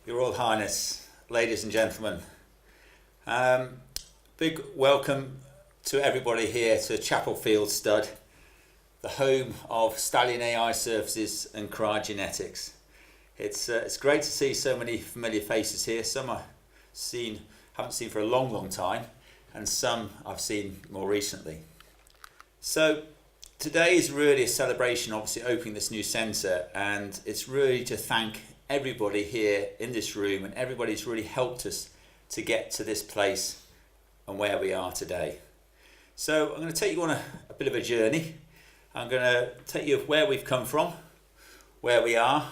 Your Royal Highness, ladies and gentlemen, big welcome to everybody here to Chapel Field Stud, the home of Stallion AI services and cryogenetics. It's great to see so many familiar faces here. Some haven't seen for a long time, and some I've seen more recently. So today is really a celebration, obviously opening this new centre, and it's really to thank everybody here in this room and everybody who's really helped us to get to this place and where we are today. So I'm going to take you on a bit of a journey. I'm going to take you where we've come from, where we are,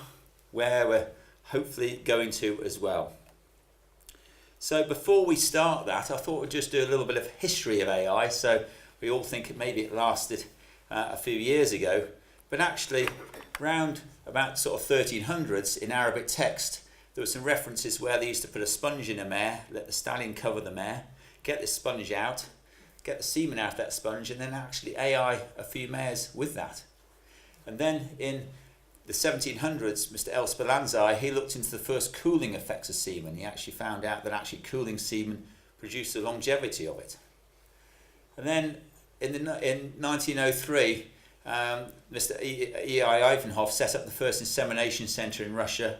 where we're hopefully going to as well. So before we start that, I thought we'd just do a little bit of history of AI. So we all think maybe it lasted a few years ago, but actually around about sort of 1300s in Arabic text, there were some references where they used to put a sponge in a mare, let the stallion cover the mare, get the sponge out, get the semen out of that sponge, and then actually AI a few mares with that. And then in the 1700s, Mr. El Spelanzai, he looked into the first cooling effects of semen. He actually found out that actually cooling semen produced the longevity of it. And then in 1903, Mr. E.I. Ivanhoff set up the first insemination centre in Russia,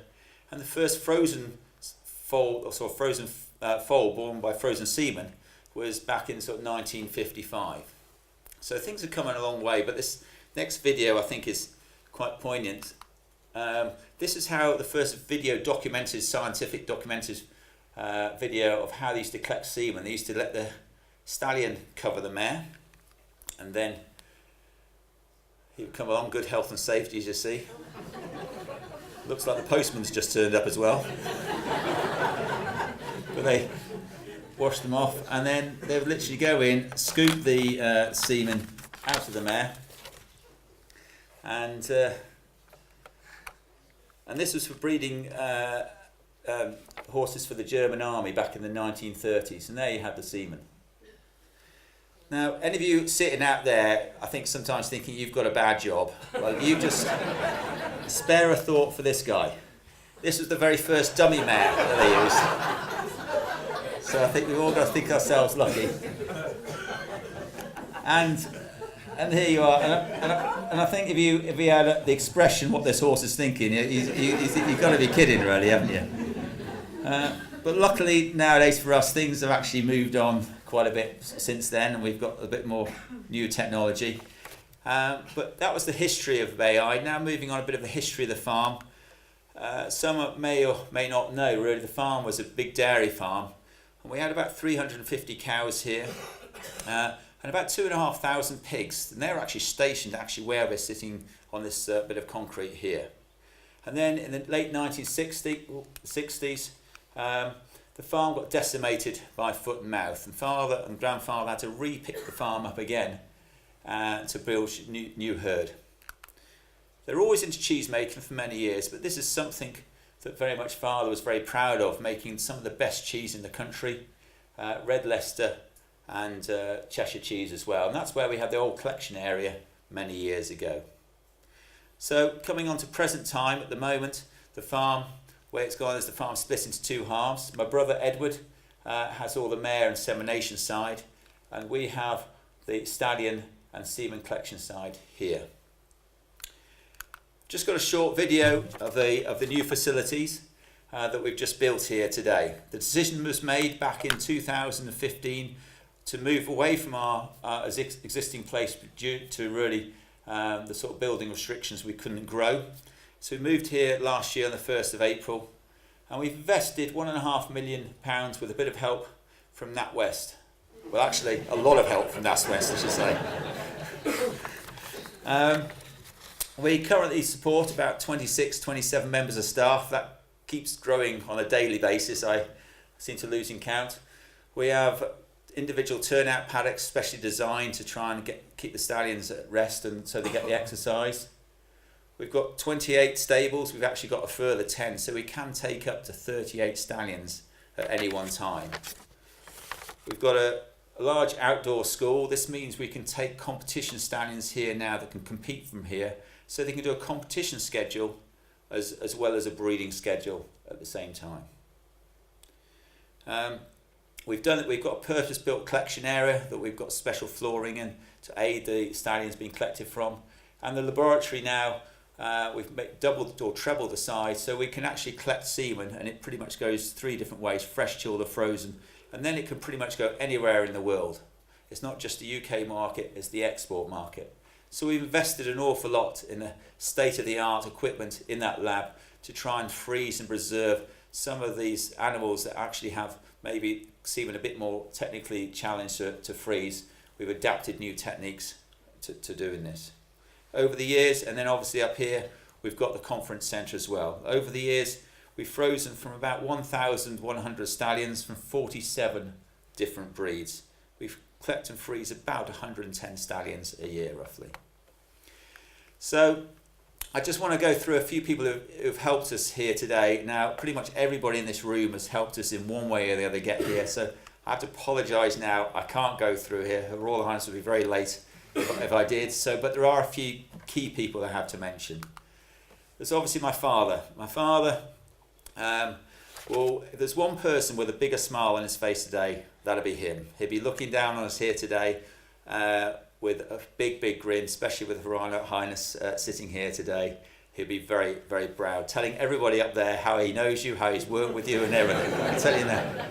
and the first frozen foal born by frozen semen was back in sort of 1955. So things have come a long way, but this next video I think is quite poignant. This is how the first scientific documented video of how they used to collect semen. They used to let the stallion cover the mare, and then he would come along, good health and safety, as you see. Looks like the postman's just turned up as well. But they wash them off, and then they would literally go in, scoop the semen out of the mare, and this was for breeding horses for the German army back in the 1930s, and there you had the semen. Now, any of you sitting out there, I think sometimes thinking you've got a bad job. Well, you just spare a thought for this guy. This was the very first dummy mare that they used. So I think we've all got to think ourselves lucky. And here you are. And I think if you had the expression what this horse is thinking, you've got to be kidding, really, haven't you? But luckily nowadays for us, things have actually moved on quite a bit since then, and we've got a bit more new technology. But that was the history of AI. Now moving on, a bit of the history of the farm. Some may or may not know, really, the farm was a big dairy farm, and we had about 350 cows here, and about 2,500 pigs, and they were actually stationed where we're sitting on this bit of concrete here. And then in the late 1960s, the farm got decimated by foot and mouth, and father and grandfather had to re-pick the farm up again to build new herd. They were always into cheese making for many years, but this is something that very much father was very proud of, making some of the best cheese in the country, Red Leicester and Cheshire cheese as well, and that's where we had the old collection area many years ago. So coming on to present time, at the moment, the farm, where it's gone is the farm split into two halves. My brother Edward has all the mare insemination side, and we have the stallion and semen collection side here. Just got a short video of the new facilities that we've just built here today. The decision was made back in 2015 to move away from our existing place due to really the sort of building restrictions. We couldn't grow. So we moved here last year on the 1st of April, and we've invested £1.5 million with a bit of help from NatWest. Well, actually, a lot of help from NatWest, I should say. We currently support about 27 members of staff. That keeps growing on a daily basis. I seem to losing count. We have individual turnout paddocks specially designed to try and keep the stallions at rest, and so they get the exercise. We've got 28 stables. We've actually got a further 10, so we can take up to 38 stallions at any one time. We've got a large outdoor school. This means we can take competition stallions here now that can compete from here, so they can do a competition schedule as well as a breeding schedule at the same time. We've got a purpose-built collection area that we've got special flooring in to aid the stallions being collected from, and the laboratory now we've doubled or trebled the size, so we can actually collect semen, and it pretty much goes 3 different ways: fresh, chilled or frozen, and then it can pretty much go anywhere in the world. It's not just the UK market, it's the export market. So we've invested an awful lot in the state-of-the-art equipment in that lab to try and freeze and preserve some of these animals that actually have maybe seem a bit more technically challenged to freeze. We've adapted new techniques to doing this. Over the years, and then obviously up here, we've got the conference centre as well. Over the years, we've frozen from about 1,100 stallions from 47 different breeds. We've collected and freeze about 110 stallions a year, roughly. So I just want to go through a few people who've helped us here today. Now, pretty much everybody in this room has helped us in one way or the other get here, so I have to apologise now. I can't go through here. Her Royal Highness would be very late if I did. But there are a few key people I have to mention. There's obviously my father. My father, well, if there's one person with a bigger smile on his face today, that'll be him. He'll be looking down on us here today with a big grin, especially with Her Royal Highness sitting here today. He'll be very, very proud, telling everybody up there how he knows you, how he's worked with you and everything. I'm telling you that.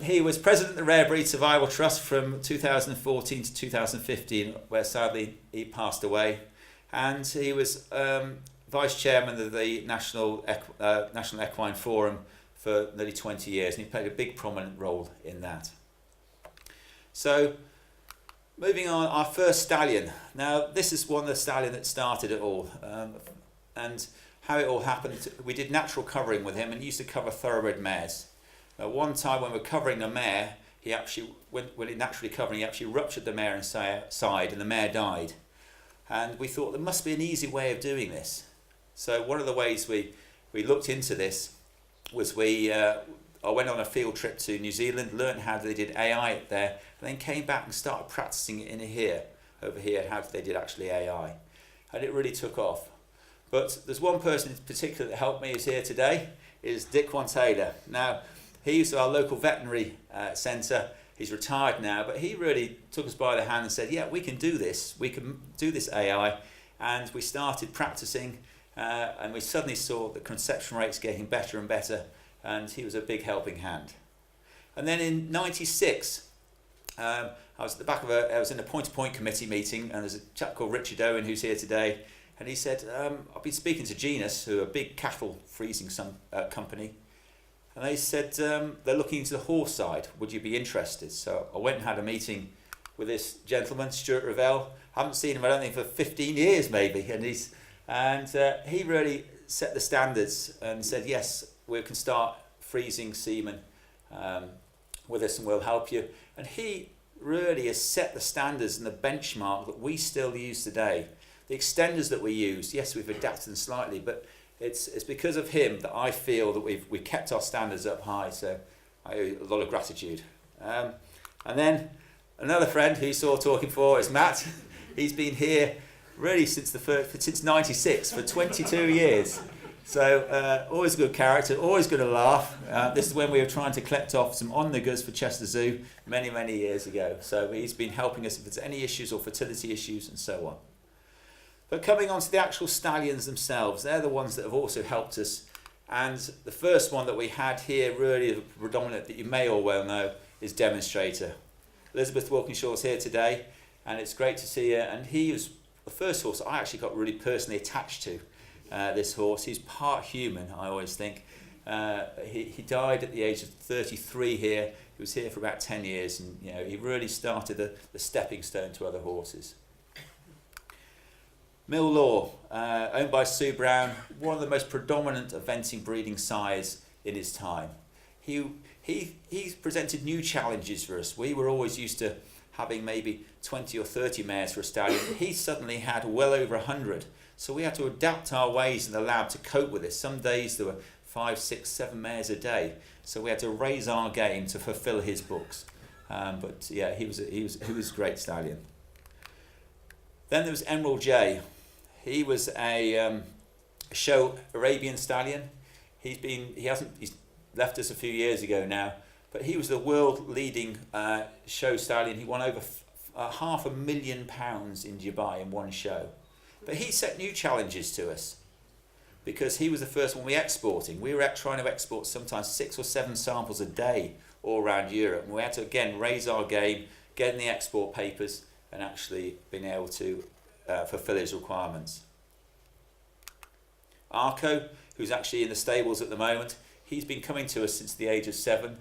He was president of the Rare Breed Survival Trust from 2014 to 2015, where sadly he passed away. And he was vice chairman of the National Equine Forum for nearly 20 years, and he played a big prominent role in that. So, moving on, our first stallion. Now, this is one of the stallion that started it all, and how it all happened. We did natural covering with him, and he used to cover thoroughbred mares. One time when we were covering a mare, he actually, when he naturally covering, he actually ruptured the mare inside, and the mare died. And we thought there must be an easy way of doing this. So one of the ways we looked into this was I went on a field trip to New Zealand, learned how they did AI there, and then came back and started practicing it over here, how they did actually AI. And it really took off. But there's one person in particular that helped me who's here today, is Dick Taylor. Now, he's our local veterinary centre. He's retired now, but he really took us by the hand and said, yeah, we can do this. We can do this AI. And we started practicing, and we suddenly saw the conception rates getting better and better, and he was a big helping hand. And then in '96, I was in a point-to-point committee meeting, and there's a chap called Richard Owen who's here today, and he said, I've been speaking to Genus, who are a big cattle freezing company, and they said they're looking into the horse side. Would you be interested? So I went and had a meeting with this gentleman, Stuart Revell. I haven't seen him, I don't think, for 15 years maybe, and he really set the standards and said, yes, we can start freezing semen with us and we'll help you. And he really has set the standards and the benchmark that we still use today. The extenders that we use, yes, we've adapted them slightly, but it's because of him that I feel that we've kept our standards up high, so I owe a lot of gratitude. And then another friend who you saw talking for is Matt. He's been here really since '96 for 22 years. So always a good character, always going to laugh. This is when we were trying to collect off some onlookers for Chester Zoo many years ago. So he's been helping us if there's any issues or fertility issues and so on. But coming on to the actual stallions themselves, they're the ones that have also helped us. And the first one that we had here, really the predominant that you may all well know, is Demonstrator. Elizabeth Walkinshaw's here today, and it's great to see her. And he was the first horse I actually got really personally attached to. This horse, he's part human, I always think. He died at the age of 33 here. He was here for about 10 years, and he really started the stepping stone to other horses. Mill Law, owned by Sue Brown, one of the most predominant eventing breeding sires in his time. He presented new challenges for us. We were always used to having maybe 20 or 30 mares for a stallion. He suddenly had well over 100. So we had to adapt our ways in the lab to cope with this. Some days there were 5, 6, 7 mares a day. So we had to raise our game to fulfill his books. But yeah, he was a great stallion. Then there was Emerald J. He was a show Arabian stallion. He's left us a few years ago now, but he was the world leading show stallion. He won over £500,000 in Dubai in one show. But he set new challenges to us because he was the first one we exporting. We were trying to export sometimes 6 or 7 samples a day all around Europe, and we had to again raise our game, get in the export papers, and actually being able to fulfill his requirements. Arco, who's actually in the stables at the moment, he's been coming to us since the age of 7.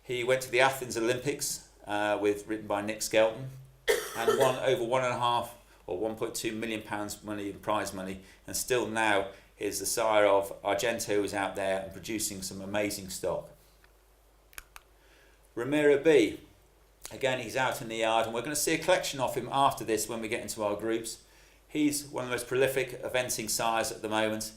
He went to the Athens Olympics written by Nick Skelton and won over £1.5 or £1.2 million money in prize money, and still now is the sire of Argento, who's out there and producing some amazing stock. Ramiro B, again, he's out in the yard, and we're going to see a collection of him after this when we get into our groups. He's one of the most prolific eventing sires at the moment,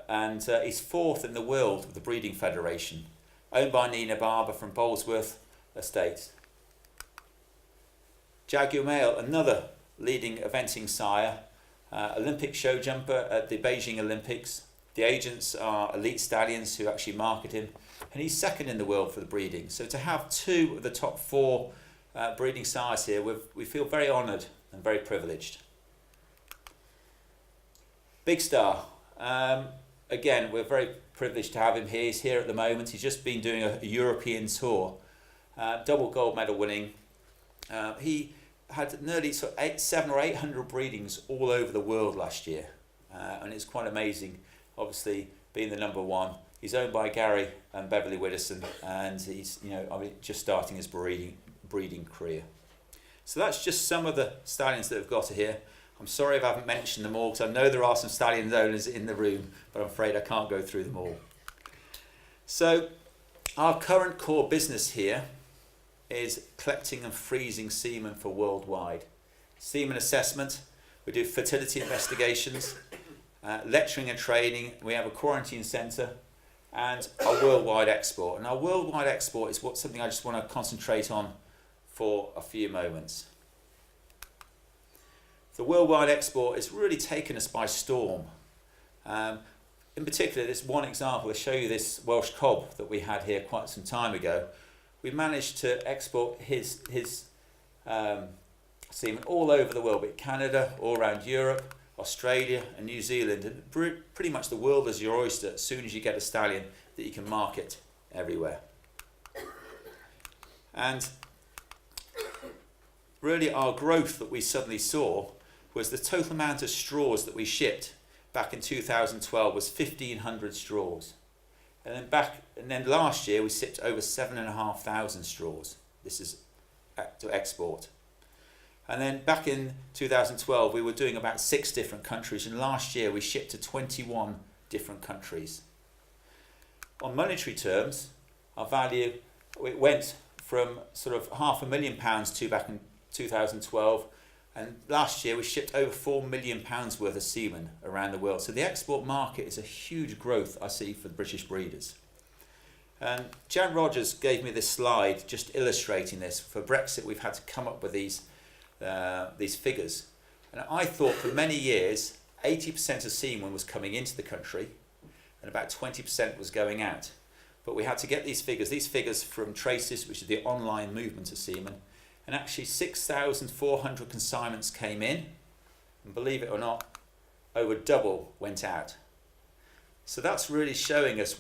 and he's 4th in the world with the Breeding Federation, owned by Nina Barber from Bolesworth Estates. Jaguar Male, another leading eventing sire, Olympic show jumper at the Beijing Olympics. The agents are Elite Stallions who actually market him, and he's 2nd in the world for the breeding. So to have 2 of the top 4 breeding sires here, we feel very honoured and very privileged. Big Star, again, we're very privileged to have him here. He's here at the moment. He's just been doing a European tour, double gold medal winning. He had nearly 700 or 800 breedings all over the world last year, and it's quite amazing. Obviously, being the number 1, he's owned by Gary and Beverly Widdowson, and he's just starting his breeding career. So that's just some of the stallions that we've got here. I'm sorry if I haven't mentioned them all, because I know there are some stallion owners in the room, but I'm afraid I can't go through them all. So our current core business here is collecting and freezing semen for worldwide. Semen assessment, we do fertility investigations, lecturing and training, we have a quarantine centre, and our worldwide export. And our worldwide export is something I just want to concentrate on for a few moments. The worldwide export has really taken us by storm. In particular, this one example, I'll show you this Welsh cob that we had here quite some time ago. We managed to export his semen all over the world, but Canada, all around Europe, Australia and New Zealand, and pretty much the world is your oyster as soon as you get a stallion that you can market everywhere. And really our growth that we suddenly saw was the total amount of straws that we shipped back in 2012 was 1,500 straws. And then last year we shipped over 7,500 straws. This is to export. And then back in 2012 we were doing about 6 different countries, and last year we shipped to 21 different countries. On monetary terms, our value, it went from sort of £500,000 to back in 2012, and last year we shipped over £4 million worth of semen around the world. So the export market is a huge growth I see for the British breeders. And Jan Rogers gave me this slide just illustrating this. For Brexit we've had to come up with these figures, and I thought for many years 80% of semen was coming into the country and about 20% was going out. But we had to get these figures from Traces, which is the online movement of semen, and actually 6,400 consignments came in, and believe it or not, over double went out. So that's really showing us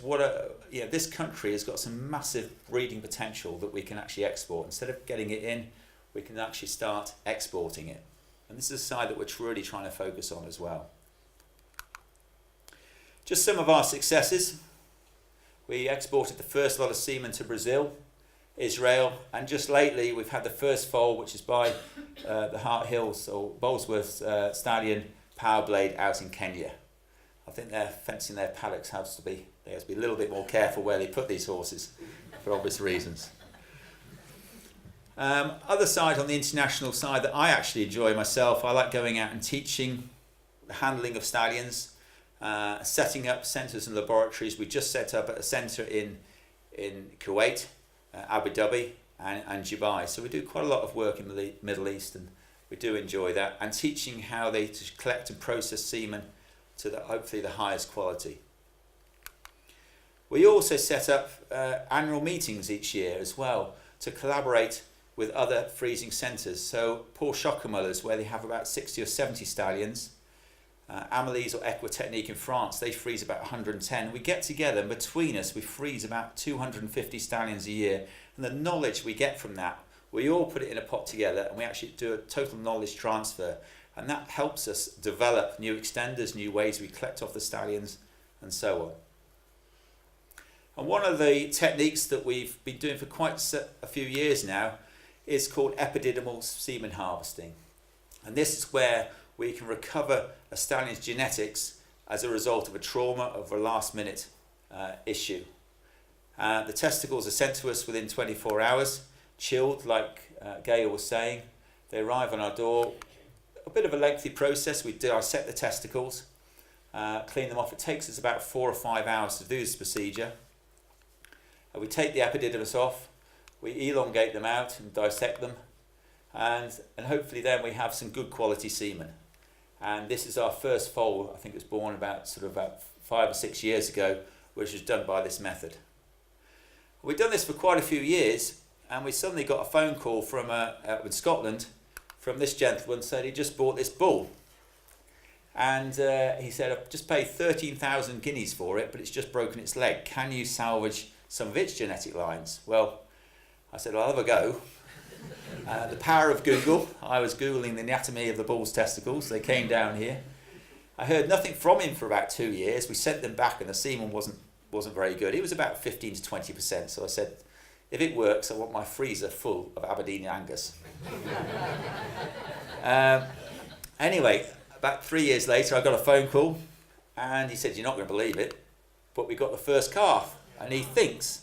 this country has got some massive breeding potential that we can actually export. Instead of getting it in, we can actually start exporting it. And this is a side that we're really trying to focus on as well. Just some of our successes. We exported the first lot of semen to Brazil, Israel, and just lately we've had the first foal, which is by the Hart Hills or Bolesworth Stallion Power Blade out in Kenya. I think they're fencing their paddocks. They have to be a little bit more careful where they put these horses for obvious reasons. Other side, on the international side, that I actually enjoy myself, I like going out and teaching the handling of stallions, setting up centres and laboratories. We just set up a centre in Kuwait, Abu Dhabi and Dubai. So we do quite a lot of work in the Middle East, and we do enjoy that, and teaching how they collect and process semen to hopefully the highest quality. We also set up annual meetings each year as well to collaborate with other freezing centres. So Paul Schockermuller's, where they have about 60 or 70 stallions, Amelie's or Equitechnique in France, they freeze about 110. We get together and between us we freeze about 250 stallions a year, and the knowledge we get from that, we all put it in a pot together and we actually do a total knowledge transfer, and that helps us develop new extenders, new ways we collect off the stallions and so on. And one of the techniques that we've been doing for quite a few years now is called epididymal semen harvesting, and this is where we can recover a stallion's genetics as a result of a trauma, of a last minute issue. The testicles are sent to us within 24 hours, chilled like Gail was saying. They arrive on our door. A bit of a lengthy process. We dissect the testicles, clean them off. It takes us about 4 or 5 hours to do this procedure. We take the epididymis off, we elongate them out and dissect them, and hopefully then we have some good quality semen. And this is our first foal. I think it was born about 5 or 6 years ago, which was done by this method. We've done this for quite a few years, and we suddenly got a phone call from in Scotland from this gentleman, said he just bought this bull, and he said, I've just paid 13,000 guineas for it, but it's just broken its leg. Can you salvage some of its genetic lines? Well, I said, I'll have a go. The power of Google. I was Googling the anatomy of the bull's testicles. They came down here. I heard nothing from him for about 2 years. We sent them back and the semen wasn't very good. It was about 15 to 20%. So I said, if it works, I want my freezer full of Aberdeen Angus. Anyway, about 3 years later, I got a phone call, and he said, you're not going to believe it, but we got the first calf. And he thinks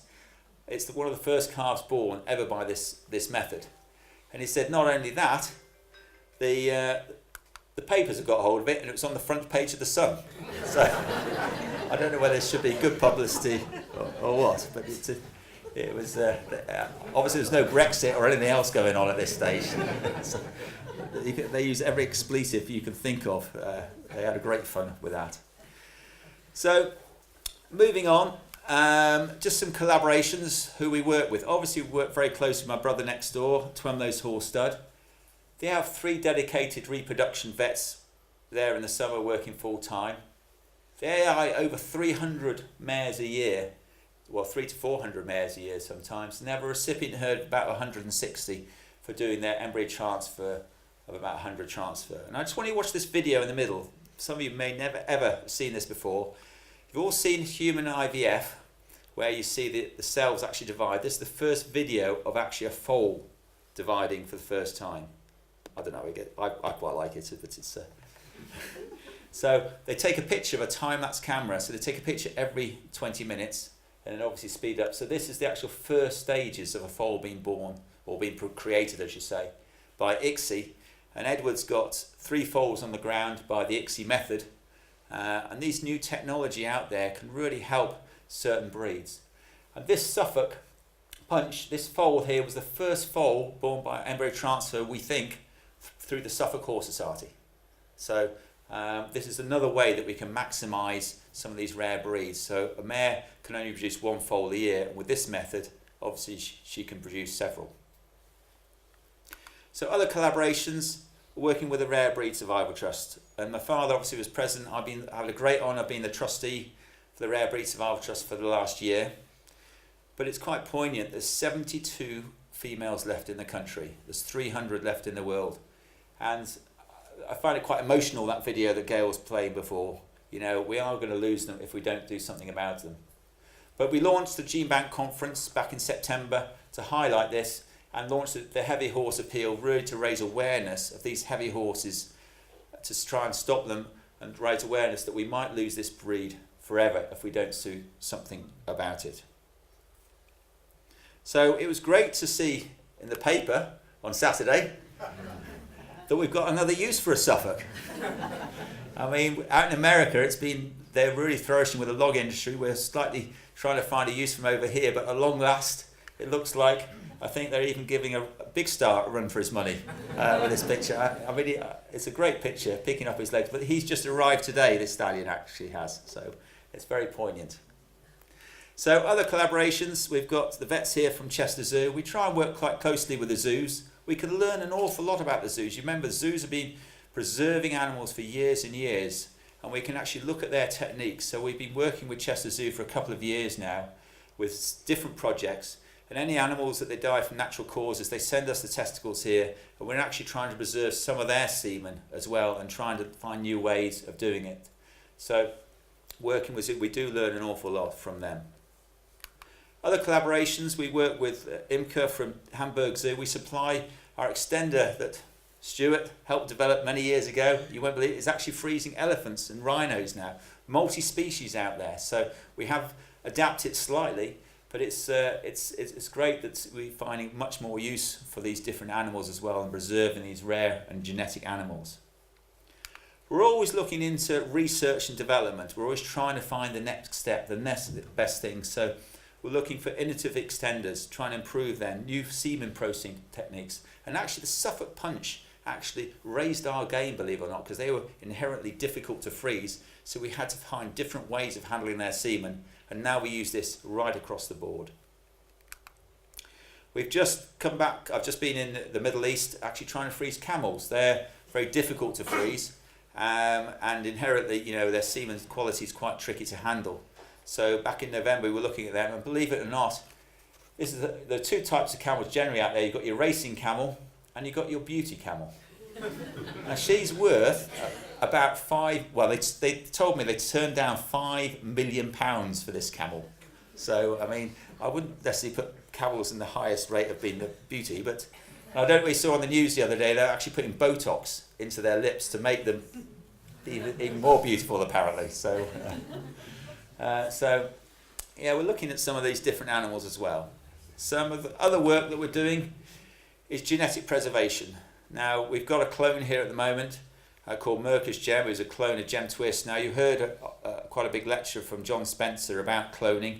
it's one of the first calves born ever by this method. And he said not only that, the papers have got hold of it, and it was on the front page of the Sun. So I don't know whether it should be good publicity or what, but it was obviously there's no Brexit or anything else going on at this stage. So they use every expletive you can think of. They had a great fun with that. So moving on. Just some collaborations who we work with. Obviously we work very closely with my brother next door, Twemlow's Horse Stud. They have 3 dedicated reproduction vets there in the summer working full time. They are over 300 mares a year, well 300 to 400 mares a year sometimes, and they have a recipient herd of about 160 for doing their embryo transfer of about 100 transfer. And I just want you to watch this video in the middle. Some of you may never ever seen this before. You've all seen human IVF, where you see the cells actually divide. This is the first video of actually a foal dividing for the first time. I don't know, I quite like it, but it's... So they take a picture of a time-lapse camera, so they take a picture every 20 minutes, and then obviously speed up. So this is the actual first stages of a foal being born, or being created, as you say, by ICSI. And Edward's got 3 foals on the ground by the ICSI method. And these new technology out there can really help certain breeds. And this Suffolk punch, this foal here, was the first foal born by embryo transfer, we think, through the Suffolk Horse Society. So this is another way that we can maximise some of these rare breeds. So a mare can only produce 1 foal a year, and with this method, obviously she can produce several. So other collaborations, working with the Rare Breed Survival Trust, and my father obviously was present. I've had a great honour being the trustee for the Rare Breed Survival Trust for the last year, but it's quite poignant. There's 72 females left in the country, there's 300 left in the world, and I find it quite emotional, that video that Gail was playing before. You know, we are going to lose them if we don't do something about them. But we launched the Gene Bank Conference back in September to highlight this, and launched the Heavy Horse Appeal, really to raise awareness of these heavy horses, to try and stop them and raise awareness that we might lose this breed forever if we don't do something about it. So it was great to see in the paper on Saturday that we've got another use for a Suffolk. I mean, out in America, they're really flourishing with the log industry. We're slightly trying to find a use from over here, but at long last, it looks like I think they're even giving a Big Star a run for his money with this picture. I mean, it's a great picture, picking up his legs, but he's just arrived today, this stallion actually has, so it's very poignant. So other collaborations, we've got the vets here from Chester Zoo. We try and work quite closely with the zoos. We can learn an awful lot about the zoos. You remember, zoos have been preserving animals for years and years, and we can actually look at their techniques. So we've been working with Chester Zoo for a couple of years now with different projects, and any animals that they die from natural causes, they send us the testicles here, and we're actually trying to preserve some of their semen as well and trying to find new ways of doing it. So working with zoo, we do learn an awful lot from them. Other collaborations, we work with Imke from Hamburg Zoo. We supply our extender that Stuart helped develop many years ago. You won't believe it, it's actually freezing elephants and rhinos now, multi-species out there. So we have adapted slightly, but it's great that we're finding much more use for these different animals as well and preserving these rare and genetic animals. We're always looking into research and development. We're always trying to find the next step, the next best thing. So we're looking for innovative extenders, trying to improve them, new semen processing techniques. And actually the Suffolk Punch actually raised our game, believe it or not, because they were inherently difficult to freeze. So we had to find different ways of handling their semen. And now we use this right across the board. We've just come back, I've just been in the Middle East actually trying to freeze camels. They're very difficult to freeze. And inherently, you know, their semen quality is quite tricky to handle. So back in November, we were looking at them, and believe it or not, this is the two types of camels generally out there. You've got your racing camel, and you've got your beauty camel. Now she's worth about they told me they turned down £5 million for this camel. So, I mean, I wouldn't necessarily put camels in the highest rate of being the beauty, but I don't know, we saw on the news the other day, they're actually putting Botox into their lips to make them even more beautiful, apparently. So, yeah, we're looking at some of these different animals as well. Some of the other work that we're doing is genetic preservation. Now, we've got a clone here at the moment called Merker's Gem, who's a clone of Gem Twist. Now, you heard quite a big lecture from John Spencer about cloning.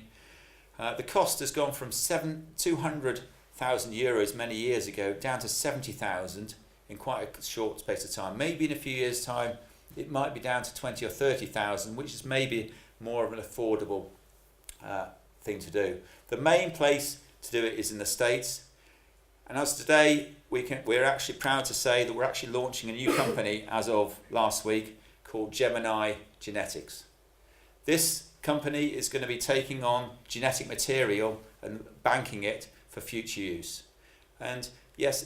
The cost has gone from 200,000 euros many years ago down to 70,000 in quite a short space of time. Maybe in a few years' time, it might be down to 20 or 30,000, which is maybe more of an affordable thing to do. The main place to do it is in the States. And as today, we're actually proud to say that we're actually launching a new company as of last week called Gemini Genetics. This company is going to be taking on genetic material and banking it for future use. And yes,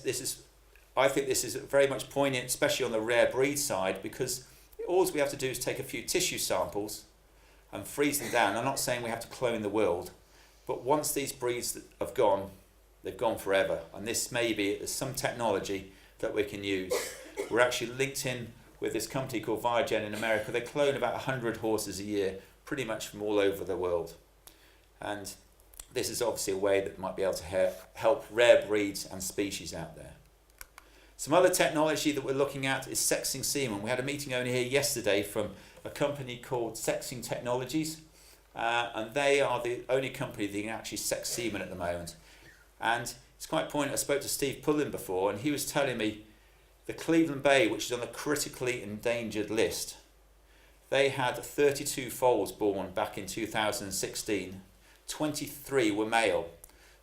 I think this is very much poignant, especially on the rare breed side, because all we have to do is take a few tissue samples and freeze them down. I'm not saying we have to clone the world, but once these breeds have gone, they've gone forever. And this may be some technology that we can use. We're actually linked in with this company called Viagen in America. They clone about 100 horses a year, pretty much from all over the world. And this is obviously a way that might be able to help rare breeds and species out there. Some other technology that we're looking at is sexing semen. We had a meeting only here yesterday from a company called Sexing Technologies, and they are the only company that can actually sex semen at the moment. And it's quite poignant. I spoke to Steve Pullen before, and he was telling me the Cleveland Bay, which is on the critically endangered list, they had 32 foals born back in 2016. 23 were male.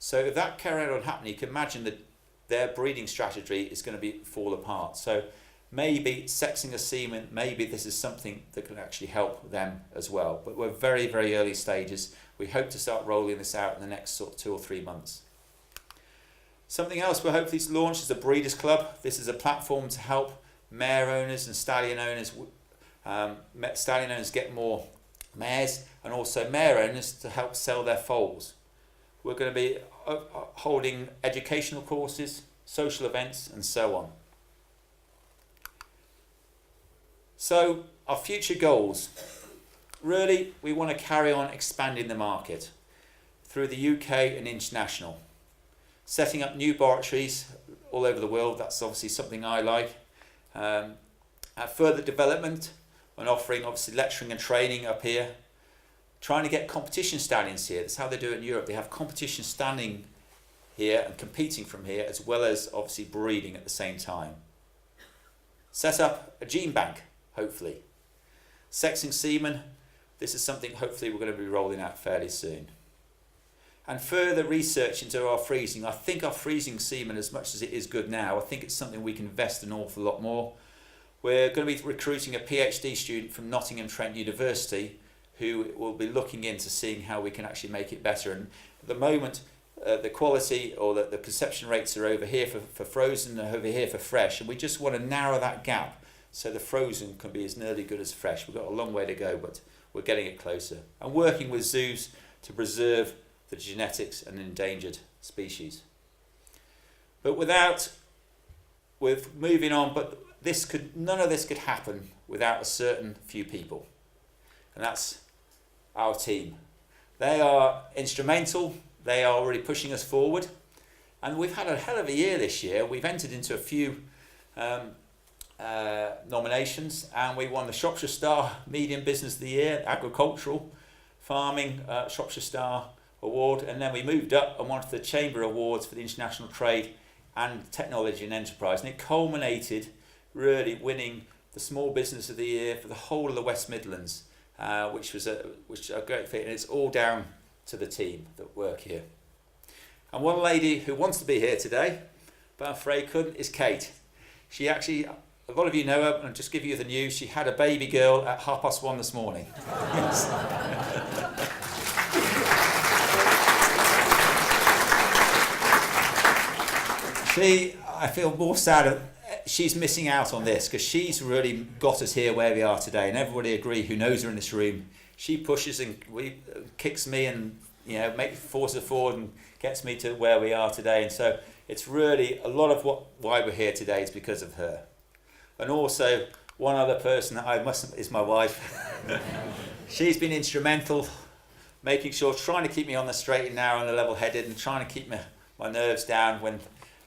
So if that carried on happening, you can imagine that their breeding strategy is going to fall apart. So maybe sexing a semen, maybe this is something that can actually help them as well. But we're very, very early stages. We hope to start rolling this out in the next sort of 2 or 3 months. Something else we're hopefully to launch is a Breeders' Club. This is a platform to help mare owners and stallion owners get more mares, and also mare owners to help sell their foals. We're going to be holding educational courses, social events, and so on. So our future goals. Really, we want to carry on expanding the market through the UK and international. Setting up new laboratories all over the world, that's obviously something I like. Further development and offering obviously lecturing and training up here. Trying to get competition stallions here. That's how they do it in Europe. They have competition standing here and competing from here, as well as obviously breeding at the same time. Set up a gene bank, hopefully. Sexing semen. This is something hopefully we're going to be rolling out fairly soon. and further research into our freezing. I think our freezing semen, as much as it is good now, I think it's something we can invest an awful lot more. We're going to be recruiting a PhD student from Nottingham Trent University who will be looking into seeing how we can actually make it better. And at the moment, the quality or the conception rates are over here for frozen and over here for fresh, and we just want to narrow that gap so the frozen can be as nearly good as fresh. We've got a long way to go, but we're getting it closer. And working with zoos to preserve the genetics and endangered species. But moving on, but none of this could happen without a certain few people, and that's our team. They are instrumental. They are really pushing us forward, and we've had a hell of a year this year. We've entered into a few nominations, and we won the Shropshire Star Medium Business of the Year, Agricultural Farming Shropshire Star Award, and then we moved up and won the Chamber Awards for the International Trade and Technology and Enterprise, and it culminated really winning the Small Business of the Year for the whole of the West Midlands, which was a great feat, and it's all down to the team that work here. And one lady who wants to be here today, but I'm afraid couldn't, is Kate. She actually, a lot of you know her, and I'll just give you the news, she had a baby girl at 1:30 this morning. I feel more sad. She's missing out on this because she's really got us here where we are today, and everybody agree who knows her in this room. She pushes and kicks me, and forces us forward and gets me to where we are today. And so it's really a lot of why we're here today is because of her. And also one other person that is my wife. She's been instrumental, making sure, trying to keep me on the straight and narrow and the level-headed, and trying to keep my nerves down when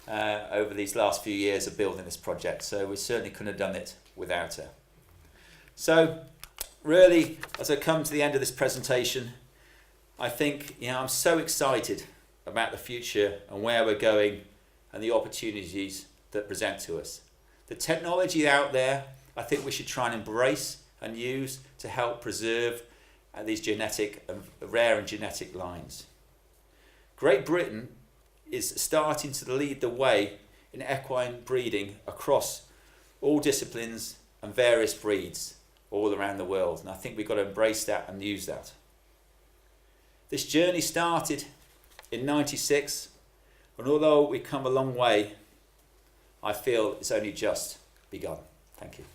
over these last few years of building this project. So we certainly couldn't have done it without her. So really, as I come to the end of this presentation, I think I'm so excited about the future and where we're going and the opportunities that present to us. The technology out there, I think we should try and embrace and use to help preserve these rare and genetic lines. Great Britain is starting to lead the way in equine breeding across all disciplines and various breeds all around the world, and I think we've got to embrace that and use that. This journey started in '96, and although we've come a long way, I feel it's only just begun. Thank you.